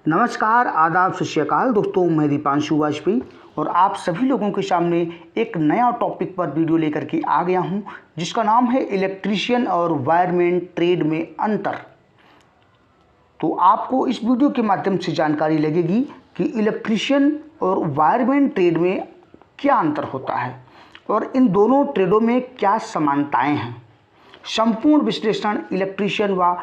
नमस्कार, आदाब, सत श्री अकाल दोस्तों। मैं दीपांशु वाजपेयी और आप सभी लोगों के सामने एक नया टॉपिक पर वीडियो लेकर के आ गया हूं, जिसका नाम है इलेक्ट्रीशियन और वायरमैन ट्रेड में अंतर। तो आपको इस वीडियो के माध्यम से जानकारी लगेगी कि इलेक्ट्रीशियन और वायरमैन ट्रेड में क्या अंतर होता है और इन दोनों ट्रेडों में क्या समानताएं हैं। संपूर्ण विश्लेषण इलेक्ट्रीशियन व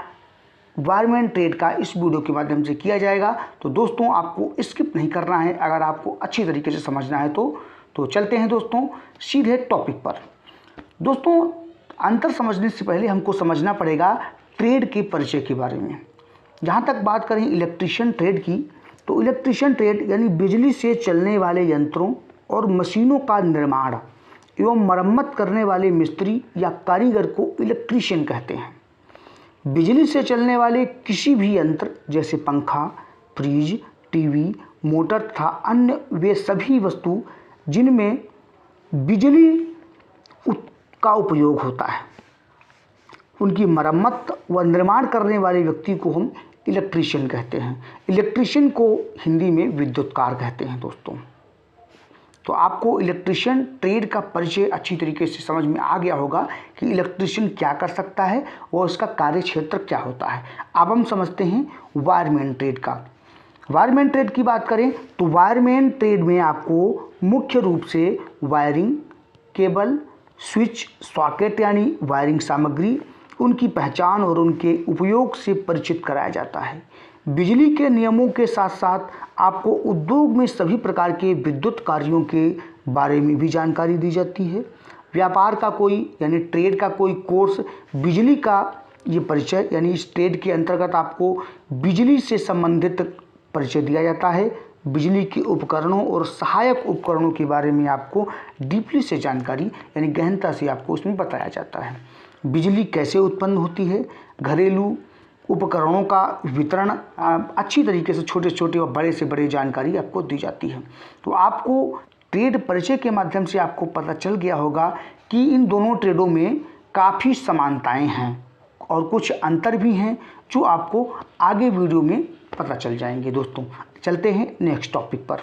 वायरमैन ट्रेड का इस वीडियो के माध्यम से किया जाएगा। तो दोस्तों, आपको स्किप नहीं करना है अगर आपको अच्छी तरीके से समझना है तो चलते हैं दोस्तों सीधे टॉपिक पर। दोस्तों, अंतर समझने से पहले हमको समझना पड़ेगा ट्रेड के परिचय के बारे में। जहाँ तक बात करें इलेक्ट्रीशियन ट्रेड की, तो इलेक्ट्रीशियन ट्रेड यानी बिजली से चलने वाले यंत्रों और मशीनों का निर्माण एवं मरम्मत करने वाले मिस्त्री या कारीगर को इलेक्ट्रीशियन कहते हैं। बिजली से चलने वाले किसी भी यंत्र जैसे पंखा, फ्रिज, टीवी, मोटर तथा अन्य वे सभी वस्तु जिनमें बिजली का उपयोग होता है, उनकी मरम्मत व निर्माण करने वाले व्यक्ति को हम इलेक्ट्रीशियन कहते हैं। इलेक्ट्रीशियन को हिंदी में विद्युतकार कहते हैं दोस्तों। तो आपको इलेक्ट्रीशियन ट्रेड का परिचय अच्छी तरीके से समझ में आ गया होगा कि इलेक्ट्रीशियन क्या कर सकता है और उसका कार्य क्षेत्र क्या होता है। अब हम समझते हैं वायरमैन ट्रेड का। वायरमैन ट्रेड की बात करें तो वायरमैन ट्रेड में आपको मुख्य रूप से वायरिंग, केबल, स्विच, सॉकेट यानी वायरिंग सामग्री, उनकी पहचान और उनके उपयोग से परिचित कराया जाता है। बिजली के नियमों के साथ साथ आपको उद्योग में सभी प्रकार के विद्युत कार्यों के बारे में भी जानकारी दी जाती है। व्यापार का कोई यानी ट्रेड का कोई कोर्स बिजली का ये परिचय यानी इस ट्रेड के अंतर्गत आपको बिजली से संबंधित परिचय दिया जाता है। बिजली के उपकरणों और सहायक उपकरणों के बारे में आपको डीपली से जानकारी यानी गहनता से आपको उसमें बताया जाता है। बिजली कैसे उत्पन्न होती है, घरेलू उपकरणों का वितरण, अच्छी तरीके से छोटे छोटे और बड़े से बड़े जानकारी आपको दी जाती है। तो आपको ट्रेड परिचय के माध्यम से आपको पता चल गया होगा कि इन दोनों ट्रेडों में काफ़ी समानताएं हैं और कुछ अंतर भी हैं जो आपको आगे वीडियो में पता चल जाएंगे। दोस्तों, चलते हैं नेक्स्ट टॉपिक पर।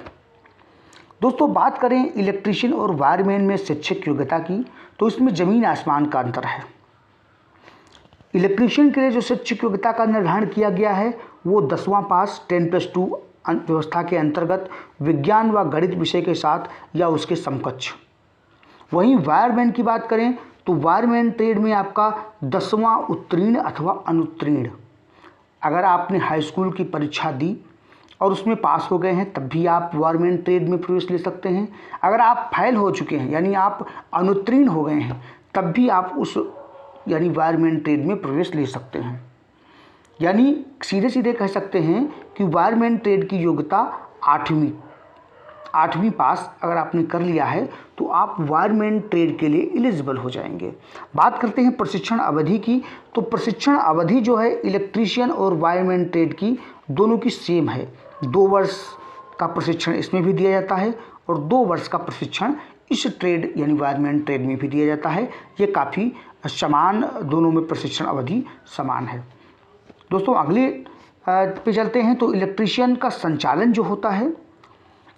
दोस्तों, बात करें इलेक्ट्रीशियन और वायरमैन में शैक्षिक योग्यता की, तो इसमें ज़मीन आसमान का अंतर है। इलेक्ट्रीशियन के लिए जो शैक्षिक योग्यता का निर्धारण किया गया है वो 10वां पास 10+2 व्यवस्था के अंतर्गत विज्ञान व गणित विषय के साथ या उसके समकक्ष। वहीं वायरमैन की बात करें तो वायरमैन ट्रेड में आपका 10वां उत्तीर्ण अथवा अनुत्तीर्ण। अगर आपने हाई स्कूल की परीक्षा दी और उसमें पास हो गए हैं तब भी आप वायरमैन ट्रेड में प्रवेश ले सकते हैं। अगर आप फेल हो चुके हैं यानी आप अनुत्तीर्ण हो गए हैं तब भी आप उस यानी वायरमैन ट्रेड में प्रवेश ले सकते हैं। यानी सीधे सीधे कह सकते हैं कि वायरमैन ट्रेड की योग्यता 8वीं पास अगर आपने कर लिया है तो आप वायरमैन ट्रेड के लिए एलिजिबल हो जाएंगे। बात करते हैं प्रशिक्षण अवधि की, तो प्रशिक्षण अवधि जो है इलेक्ट्रीशियन और वायरमैन ट्रेड की दोनों की सेम है। 2 वर्ष का प्रशिक्षण इसमें भी दिया जाता है और 2 वर्ष का प्रशिक्षण इस ट्रेड यानी वायरमैन ट्रेड में भी दिया जाता है। ये काफ़ी समान, दोनों में प्रशिक्षण अवधि समान है। दोस्तों, अगले पे चलते हैं। तो इलेक्ट्रीशियन का संचालन जो होता है,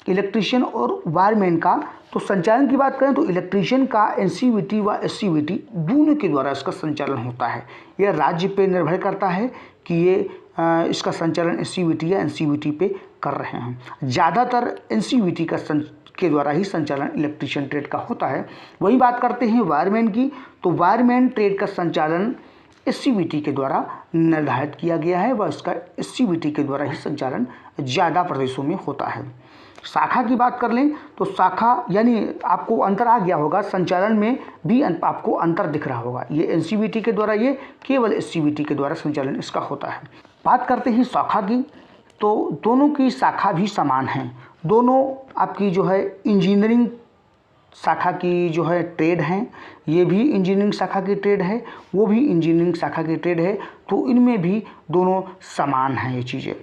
इलेक्ट्रीशियन और वायरमैन का, तो संचालन की बात करें तो इलेक्ट्रीशियन का एनसीवीटी व एससीवीटी दोनों के द्वारा इसका संचालन होता है। यह राज्य पे निर्भर करता है कि ये इसका संचालन एससीवीटी या एनसीवीटी पे कर रहे हैं। ज़्यादातर एनसीवीटी के द्वारा ही संचालन इलेक्ट्रीशियन ट्रेड का होता है। वही बात करते हैं वायरमैन की, तो वायरमैन ट्रेड का संचालन एससीवीटी के द्वारा निर्धारित किया गया है व इसका एससीवीटी के द्वारा ही संचालन ज़्यादा प्रदेशों में होता है। शाखा की बात कर लें तो शाखा यानी आपको अंतर आ गया होगा, संचालन में भी आपको अंतर दिख रहा होगा। ये एनसीवीटी के द्वारा, ये केवल एससीवीटी के द्वारा संचालन इसका होता है। बात करते हैं शाखा की, तो दोनों की शाखा भी समान है। दोनों आपकी जो है इंजीनियरिंग शाखा की जो है ट्रेड हैं, ये भी इंजीनियरिंग शाखा की ट्रेड है, वो भी इंजीनियरिंग शाखा की ट्रेड है। तो इनमें भी दोनों समान हैं ये चीज़ें।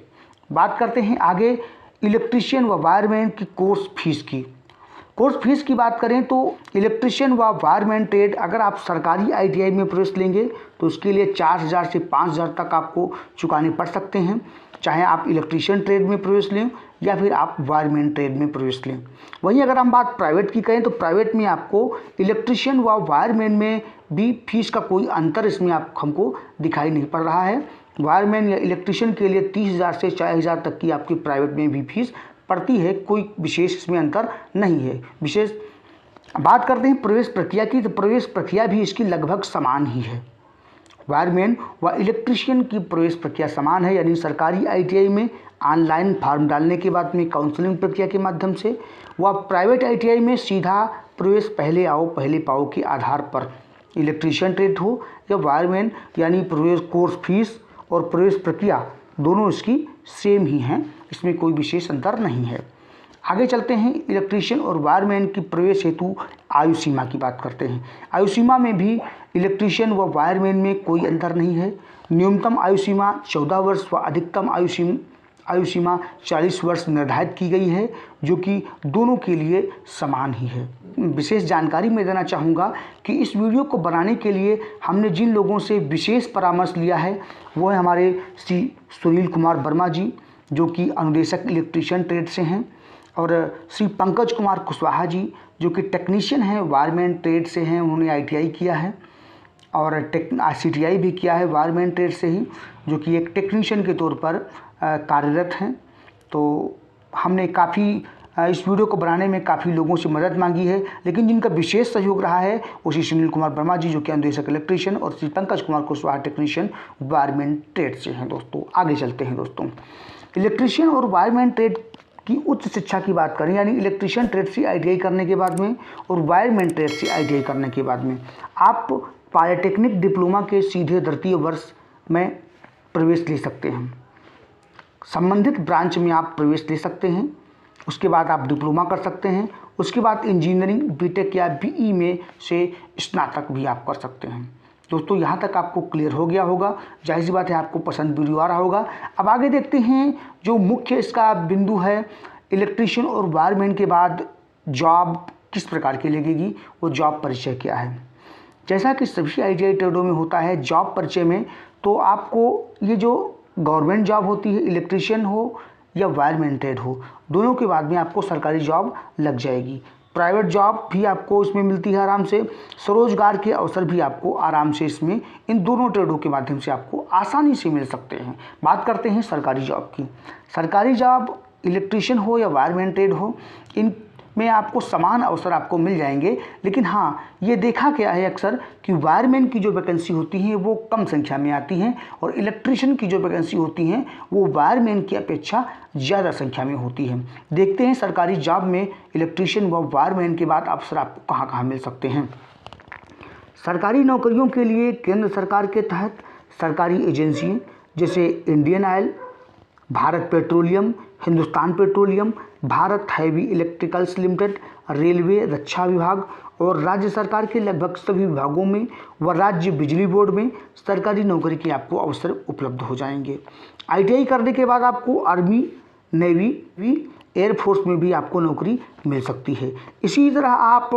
बात करते हैं आगे इलेक्ट्रीशियन व वायरमैन की कोर्स फीस की। कोर्स फीस की बात करें तो इलेक्ट्रिशियन व वायरमैन ट्रेड अगर आप सरकारी ITI में प्रवेश लेंगे तो उसके लिए 4,000 से 5,000 तक आपको चुकाने पड़ सकते हैं, चाहे आप इलेक्ट्रिशियन ट्रेड में प्रवेश लें या फिर आप वायरमैन ट्रेड में प्रवेश लें। वहीं अगर हम बात प्राइवेट की करें तो प्राइवेट में आपको इलेक्ट्रिशियन व वायरमैन में भी फीस का कोई अंतर इसमें हमको दिखाई नहीं पड़ रहा है। वायरमैन या इलेक्ट्रिशियन के लिए 30,000 से 40,000 तक की आपकी प्राइवेट में भी फीस पड़ती है, कोई विशेष इसमें अंतर नहीं है। विशेष बात करते हैं प्रवेश प्रक्रिया की, तो प्रवेश प्रक्रिया भी इसकी लगभग समान ही है। वायरमैन व इलेक्ट्रिशियन की प्रवेश प्रक्रिया समान है, यानी सरकारी ITI में ऑनलाइन फॉर्म डालने के बाद में काउंसलिंग प्रक्रिया के माध्यम से, व प्राइवेट ITI में सीधा प्रवेश पहले आओ पहले पाओ के आधार पर, इलेक्ट्रिशियन ट्रेड हो या वायरमैन, यानी प्रवेश कोर्स फीस और प्रवेश प्रक्रिया दोनों इसकी सेम ही हैं, इसमें कोई विशेष अंतर नहीं है। आगे चलते हैं, इलेक्ट्रिशियन और वायरमैन की प्रवेश हेतु आयु सीमा की बात करते हैं। आयु सीमा में भी इलेक्ट्रिशियन व वायरमैन में कोई अंतर नहीं है। न्यूनतम आयु सीमा 14 वर्ष व अधिकतम आयु सीमा 40 वर्ष निर्धारित की गई है, जो कि दोनों के लिए समान ही है। विशेष जानकारी मैं देना चाहूँगा कि इस वीडियो को बनाने के लिए हमने जिन लोगों से विशेष परामर्श लिया है वो है हमारे श्री सुनील कुमार वर्मा जी, जो कि अनुदेशक इलेक्ट्रिशियन ट्रेड से हैं, और श्री पंकज कुमार कुशवाहा जी, जो कि टेक्नीशियन हैं वायरमैन ट्रेड से हैं, उन्होंने ITI किया है और CTI भी किया है वायरमैन ट्रेड से ही, जो कि एक टेक्नीशियन के तौर पर कार्यरत हैं। तो हमने काफ़ी इस वीडियो को बनाने में काफ़ी लोगों से मदद मांगी है, लेकिन जिनका विशेष सहयोग रहा है वो श्री सुनील कुमार वर्मा जी, जो कि अनुदेशक इलेक्ट्रिशियन, और Shri Pankaj Kumar Kushwaha technician wireman trade से हैं। दोस्तों आगे चलते हैं। दोस्तों इलेक्ट्रिशियन और वायरमैन ट्रेड की उच्च शिक्षा की बात करें, यानी इलेक्ट्रिशियन ट्रेड से ITI करने के बाद में और वायरमैन ट्रेड से ITI करने के बाद में आप पॉलिटेक्निक डिप्लोमा के सीधे द्वितीय वर्ष में प्रवेश ले सकते हैं। संबंधित ब्रांच में आप प्रवेश ले सकते हैं, उसके बाद आप डिप्लोमा कर सकते हैं, उसके बाद इंजीनियरिंग BTech या BE में से स्नातक भी आप कर सकते हैं। दोस्तों यहाँ तक आपको क्लियर हो गया होगा, जाहिर सी बात है आपको पसंद वीडियो आ रहा होगा। अब आगे देखते हैं जो मुख्य इसका बिंदु है, इलेक्ट्रिशियन और वायरमैन के बाद जॉब किस प्रकार की लगेगी, वो जॉब परिचय क्या है। जैसा कि सभी ITI ट्रेडों में होता है, जॉब परिचय में तो आपको ये जो गवर्नमेंट जॉब होती है, इलेक्ट्रिशियन हो या वायरमैन ट्रेड हो, दोनों के बाद में आपको सरकारी जॉब लग जाएगी। प्राइवेट जॉब भी आपको इसमें मिलती है आराम से, स्वरोजगार के अवसर भी आपको आराम से इसमें इन दोनों ट्रेडों के माध्यम से आपको आसानी से मिल सकते हैं। बात करते हैं सरकारी जॉब की। सरकारी जॉब इलेक्ट्रिशियन हो या वायरमैन ट्रेड हो, इन में आपको समान अवसर आपको मिल जाएंगे, लेकिन हाँ ये देखा गया है अक्सर कि वायरमैन की जो वैकेंसी होती हैं वो कम संख्या में आती हैं और इलेक्ट्रिशियन की जो वैकेंसी होती हैं वो वायरमैन की अपेक्षा ज़्यादा संख्या में होती है। देखते हैं सरकारी जॉब में इलेक्ट्रिशियन व वायरमैन के बाद अवसर आपको कहाँ कहाँ मिल सकते हैं। सरकारी नौकरियों के लिए केंद्र सरकार के तहत सरकारी एजेंसियाँ जैसे Indian oil, Bharat petroleum, Hindustan petroleum, Bharat heavy electricals limited, railway, रक्षा विभाग और राज्य सरकार के लगभग सभी विभागों में व राज्य बिजली बोर्ड में सरकारी नौकरी के आपको अवसर उपलब्ध हो जाएंगे। ITI करने के बाद आपको आर्मी, नेवी, एयरफोर्स में भी आपको नौकरी मिल सकती है। इसी तरह आप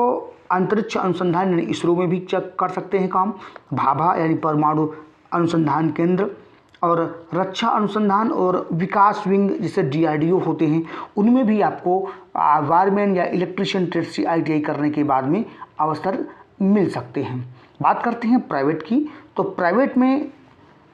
अंतरिक्ष अनुसंधान यानी ISRO में भी कर सकते हैं काम, भाभा यानी परमाणु अनुसंधान केंद्र, और रक्षा अनुसंधान और विकास विंग जैसे DRDO होते हैं, उनमें भी आपको वायरमैन या इलेक्ट्रिशियन ट्रेड से ITI करने के बाद में अवसर मिल सकते हैं। बात करते हैं प्राइवेट की, तो प्राइवेट में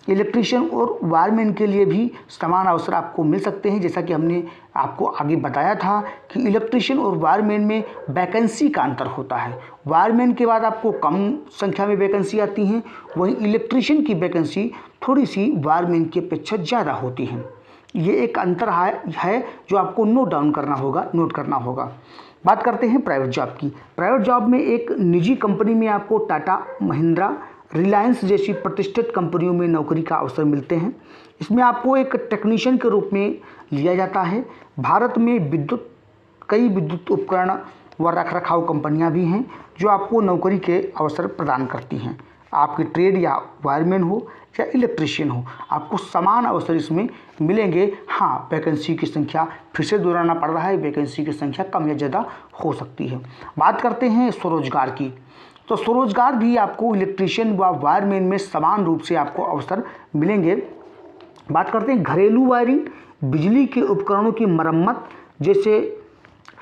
इलेक्ट्रिशियन और वायरमैन के लिए भी समान अवसर आपको मिल सकते हैं। जैसा कि हमने आपको आगे बताया था कि इलेक्ट्रिशियन और वायरमैन में वैकेंसी का अंतर होता है। वायरमैन के बाद आपको कम संख्या में वैकेंसी आती हैं, वहीं इलेक्ट्रिशियन की वैकेंसी थोड़ी सी वायरमैन की अपेक्षा ज़्यादा होती हैं। ये एक अंतर है जो आपको नोट करना होगा। बात करते हैं प्राइवेट जॉब की। प्राइवेट जॉब में एक निजी कंपनी में आपको टाटा, महिंद्रा, रिलायंस जैसी प्रतिष्ठित कंपनियों में नौकरी का अवसर मिलते हैं। इसमें आपको एक टेक्नीशियन के रूप में लिया जाता है। भारत में कई विद्युत उपकरण व रखरखाव कंपनियां भी हैं जो आपको नौकरी के अवसर प्रदान करती हैं। आपकी ट्रेड या वायरमैन हो या इलेक्ट्रीशियन हो, आपको समान अवसर इसमें मिलेंगे। हाँ, वैकेंसी की संख्या फिर से दोहराना पड़ रहा है, वैकेंसी की संख्या कम या ज़्यादा हो सकती है। बात करते हैं स्वरोजगार की, तो स्वरोजगार भी आपको इलेक्ट्रीशियन व वायरमैन में समान रूप से आपको अवसर मिलेंगे। बात करते हैं घरेलू वायरिंग, बिजली के उपकरणों की मरम्मत जैसे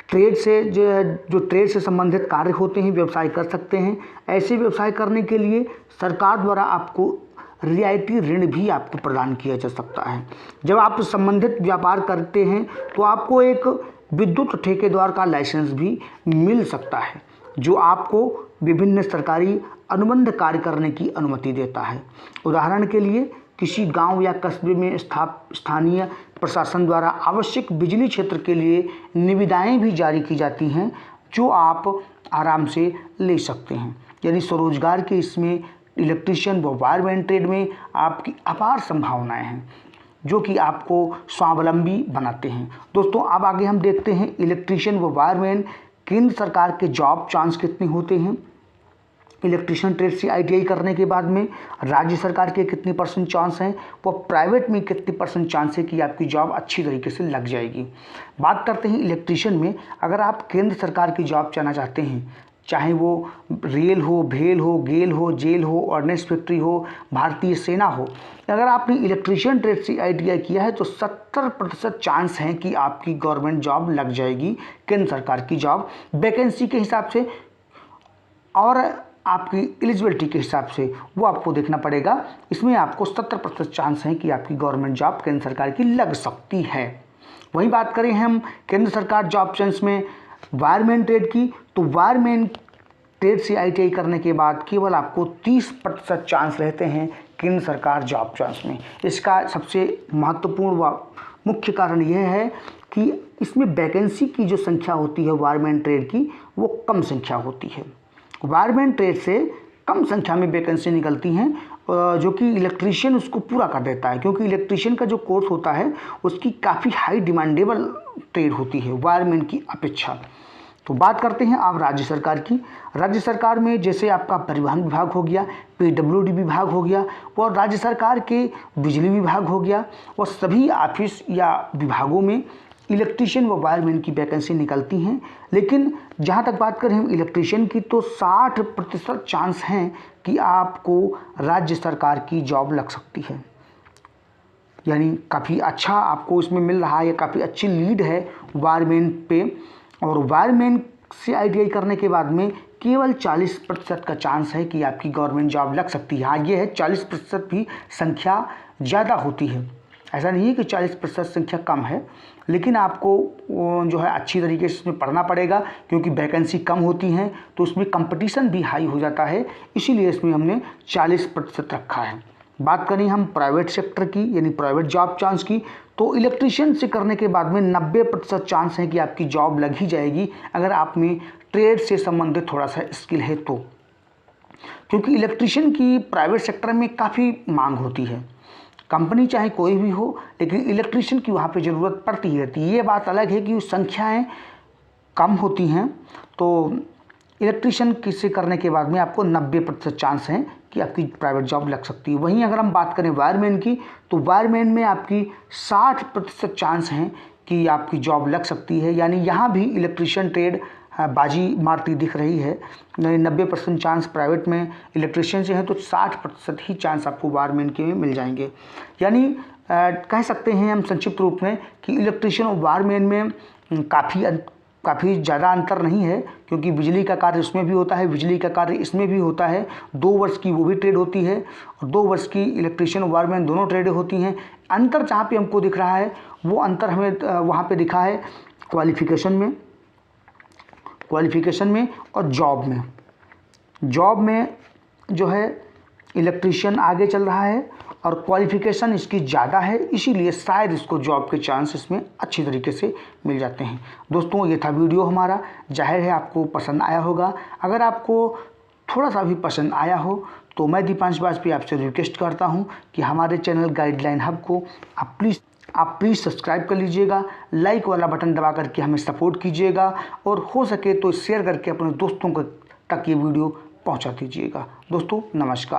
ट्रेड से जो ट्रेड से संबंधित कार्य होते हैं, व्यवसाय कर सकते हैं। ऐसे व्यवसाय करने के लिए सरकार द्वारा आपको रियायती ऋण भी आपको प्रदान किया जा सकता है। जब आप संबंधित व्यापार करते हैं तो आपको एक विद्युत ठेकेदार का लाइसेंस भी मिल सकता है, जो आपको विभिन्न सरकारी अनुबंध कार्य करने की अनुमति देता है। उदाहरण के लिए किसी गांव या कस्बे में स्थानीय प्रशासन द्वारा आवश्यक बिजली क्षेत्र के लिए निविदाएं भी जारी की जाती हैं, जो आप आराम से ले सकते हैं। यानी स्वरोजगार के इसमें इलेक्ट्रीशियन व वायरमैन ट्रेड में आपकी अपार संभावनाएं हैं, जो कि आपको स्वावलंबी बनाते हैं। दोस्तों, अब आगे हम देखते हैं इलेक्ट्रीशियन व वायरमैन केंद्र सरकार के जॉब चांस कितने होते हैं। इलेक्ट्रीशियन ट्रेड से ITI करने के बाद में राज्य सरकार के कितनी % चांस हैं, वो प्राइवेट में कितनी % चांस है कि आपकी जॉब अच्छी तरीके से लग जाएगी। बात करते हैं इलेक्ट्रीशियन में, अगर आप केंद्र सरकार की जॉब चाहना चाहते हैं, चाहे वो रेल हो, भेल हो, गेल हो, जेल हो, ऑर्डिनेंस फैक्ट्री हो, भारतीय सेना हो, अगर आपने इलेक्ट्रीशियन ट्रेड से ITI किया है तो 70% चांस हैं कि आपकी गवर्नमेंट जॉब लग जाएगी, केंद्र सरकार की जॉब, वैकेंसी के हिसाब से और आपकी एलिजिबिलिटी के हिसाब से वो आपको देखना पड़ेगा। इसमें आपको 70% चांस है कि आपकी गवर्नमेंट जॉब केंद्र सरकार की लग सकती है। वहीं बात करें हम केंद्र सरकार जॉब चांस में वायरमैन ट्रेड की, तो वायरमैन ट्रेड से ITI करने के बाद केवल आपको 30% चांस रहते हैं केंद्र सरकार जॉब चांस में। इसका सबसे महत्वपूर्ण व मुख्य कारण यह है कि इसमें वैकेंसी की जो संख्या होती है वायरमैन ट्रेड की, वो कम संख्या होती है। वायरमैन ट्रेड से कम संख्या में वैकेंसी निकलती हैं, जो कि इलेक्ट्रीशियन उसको पूरा कर देता है, क्योंकि इलेक्ट्रीशियन का जो कोर्स होता है उसकी काफ़ी हाई डिमांडेबल ट्रेड होती है वायरमैन की अपेक्षा। तो बात करते हैं आप राज्य सरकार की। राज्य सरकार में जैसे आपका परिवहन विभाग हो गया, PWD विभाग हो गया, और राज्य सरकार के बिजली विभाग हो गया, और सभी ऑफिस या विभागों में इलेक्ट्रीशियन व वायरमैन की वैकेंसी निकलती हैं। लेकिन जहाँ तक बात करें हम इलेक्ट्रीशियन की, तो 60% चांस हैं कि आपको राज्य सरकार की जॉब लग सकती है। यानी काफ़ी अच्छा आपको इसमें मिल रहा है, या काफ़ी अच्छी लीड है वायरमैन पे। और वायरमैन से ITI करने के बाद में केवल 40% का चांस है कि आपकी गवर्नमेंट जॉब लग सकती है। हाँ, ये है 40% भी संख्या ज़्यादा होती है, ऐसा नहीं है कि 40% संख्या कम है, लेकिन आपको जो है अच्छी तरीके से इसमें पढ़ना पड़ेगा, क्योंकि वैकेंसी कम होती हैं तो उसमें कंपटीशन भी हाई हो जाता है, इसीलिए इसमें हमने 40% रखा है। बात करें हम प्राइवेट सेक्टर की, यानी प्राइवेट जॉब चांस की, तो इलेक्ट्रीशियन से करने के बाद में 90% चांस है कि आपकी जॉब लग ही जाएगी, अगर आप में ट्रेड से संबंधित थोड़ा सा स्किल है तो। क्योंकि इलेक्ट्रीशियन की प्राइवेट सेक्टर में काफ़ी मांग होती है, कंपनी चाहे कोई भी हो, लेकिन इलेक्ट्रीशियन की वहाँ पे ज़रूरत पड़ती ही रहती है। ये बात अलग है कि संख्याएं कम होती हैं, तो इलेक्ट्रीशियन किसे करने के बाद में आपको 90% चांस हैं कि आपकी प्राइवेट जॉब लग सकती है। वहीं अगर हम बात करें वायरमैन की, तो वायरमैन में आपकी 60% चांस हैं कि आपकी जॉब लग सकती है। यानी यहाँ भी इलेक्ट्रीशियन ट्रेड बाजी मारती दिख रही है। 90% चांस प्राइवेट में इलेक्ट्रीशियन से हैं, तो 60% ही चांस आपको वायरमैन के में मिल जाएंगे। यानी कह सकते हैं हम संक्षिप्त रूप में कि इलेक्ट्रीशियन और वायरमैन में काफ़ी ज़्यादा अंतर नहीं है, क्योंकि बिजली का कार्य उसमें भी होता है, बिजली का कार्य इसमें भी होता है। 2 वर्ष की वो भी ट्रेड होती है, और 2 वर्ष की इलेक्ट्रीशियन और वायरमैन दोनों ट्रेड होती हैं। अंतर जहाँ पे हमको दिख रहा है, वो अंतर हमें वहाँ पे दिखा है क्वालिफ़िकेशन में और जॉब में जो है इलेक्ट्रीशियन आगे चल रहा है, और क्वालिफ़िकेशन इसकी ज़्यादा है, इसीलिए शायद इसको जॉब के चांस इसमें अच्छी तरीके से मिल जाते हैं। दोस्तों, ये था वीडियो हमारा, जाहिर है आपको पसंद आया होगा। अगर आपको थोड़ा सा भी पसंद आया हो तो मैं दीपांशु वाजपेयी आपसे रिक्वेस्ट करता हूँ कि हमारे चैनल गाइडलाइन हब को आप प्लीज़ सब्सक्राइब कर लीजिएगा, लाइक वाला बटन दबा करके हमें सपोर्ट कीजिएगा, और हो सके तो शेयर करके अपने दोस्तों तक ये वीडियो पहुंचा दीजिएगा। दोस्तों नमस्कार।